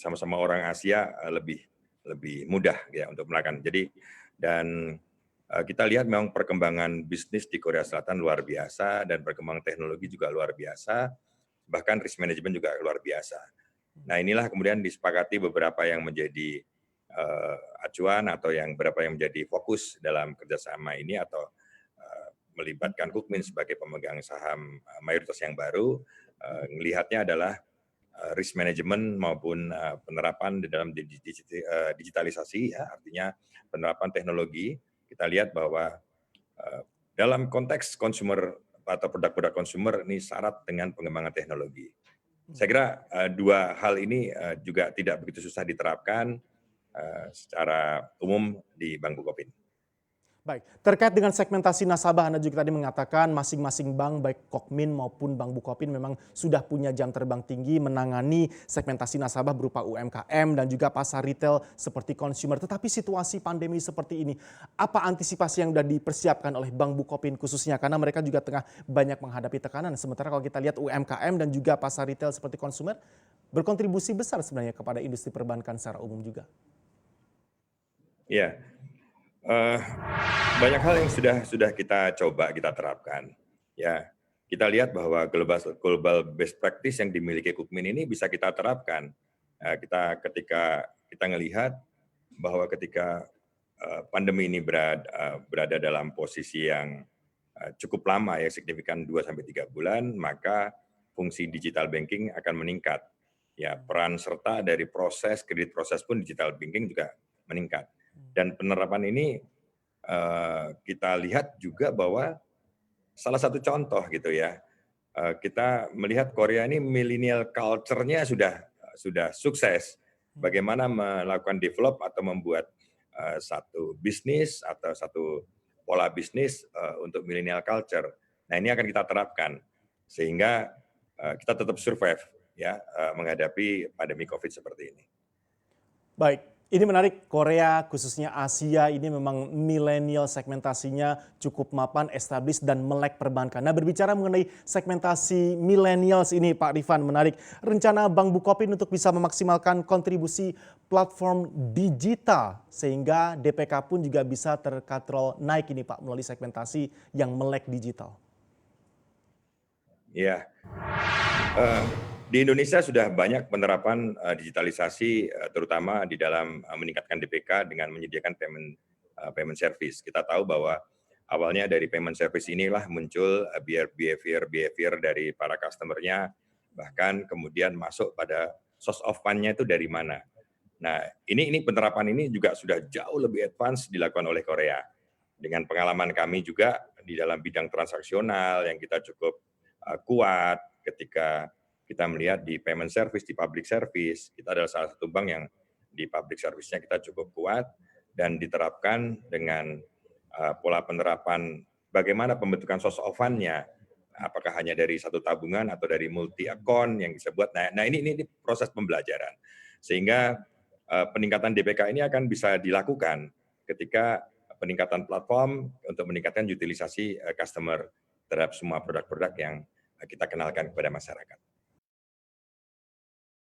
sama-sama orang Asia lebih lebih mudah ya untuk melakukan. Jadi dan kita lihat memang perkembangan bisnis di Korea Selatan luar biasa dan perkembangan teknologi juga luar biasa, bahkan risk management juga luar biasa. Nah, inilah kemudian disepakati beberapa yang menjadi acuan atau yang beberapa yang menjadi fokus dalam kerjasama ini atau melibatkan Kukmin sebagai pemegang saham mayoritas yang baru, melihatnya adalah risk management maupun penerapan di dalam digitalisasi, ya, artinya penerapan teknologi. Kita lihat bahwa dalam konteks consumer atau produk-produk consumer ini syarat dengan pengembangan teknologi. Saya kira dua hal ini juga tidak begitu susah diterapkan secara umum di Bank Bukopin. Baik, terkait dengan segmentasi nasabah, Anda juga tadi mengatakan masing-masing bank, baik Kokmin maupun Bank Bukopin memang sudah punya jam terbang tinggi menangani segmentasi nasabah berupa UMKM dan juga pasar retail seperti consumer. Tetapi situasi pandemi seperti ini, apa antisipasi yang sudah dipersiapkan oleh Bank Bukopin khususnya? Karena mereka juga tengah banyak menghadapi tekanan. Sementara kalau kita lihat UMKM dan juga pasar retail seperti consumer berkontribusi besar sebenarnya kepada industri perbankan secara umum juga. Ya, banyak hal yang sudah kita coba kita terapkan. Ya, kita lihat bahwa global best practice yang dimiliki Kukmin ini bisa kita terapkan. Ketika kita melihat bahwa ketika pandemi ini berada dalam posisi yang cukup lama ya, signifikan 2 sampai 3 bulan, maka fungsi digital banking akan meningkat. Ya, peran serta dari proses kredit proses pun digital banking juga meningkat. Dan penerapan ini kita lihat juga bahwa salah satu contoh gitu ya, kita melihat Korea ini millennial culture-nya sudah sukses. Bagaimana melakukan develop atau membuat satu bisnis atau satu pola bisnis untuk millennial culture. Nah, ini akan kita terapkan sehingga kita tetap survive ya menghadapi pandemi Covid seperti ini. Baik, ini menarik, Korea khususnya Asia ini memang milenial segmentasinya cukup mapan, established dan melek perbankan. Nah, berbicara mengenai segmentasi millennials ini Pak Rifan, menarik. Rencana Bank Bukopin untuk bisa memaksimalkan kontribusi platform digital sehingga DPK pun juga bisa terkatrol naik ini Pak melalui segmentasi yang melek digital. Ya, di Indonesia sudah banyak penerapan digitalisasi, terutama di dalam meningkatkan DPK dengan menyediakan payment service. Kita tahu bahwa awalnya dari payment service inilah muncul behavior dari para customer-nya, bahkan kemudian masuk pada source of fund-nya itu dari mana. Nah, ini penerapan ini juga sudah jauh lebih advance dilakukan oleh Korea. Dengan pengalaman kami juga di dalam bidang transaksional yang kita cukup kuat ketika kita melihat di payment service, di public service, kita adalah salah satu bank yang di public service-nya kita cukup kuat dan diterapkan dengan pola penerapan bagaimana pembentukan source of fund-nya, apakah hanya dari satu tabungan atau dari multi account yang bisa buat. Nah ini proses pembelajaran. Sehingga peningkatan DPK ini akan bisa dilakukan ketika peningkatan platform untuk meningkatkan utilisasi customer terhadap semua produk-produk yang kita kenalkan kepada masyarakat.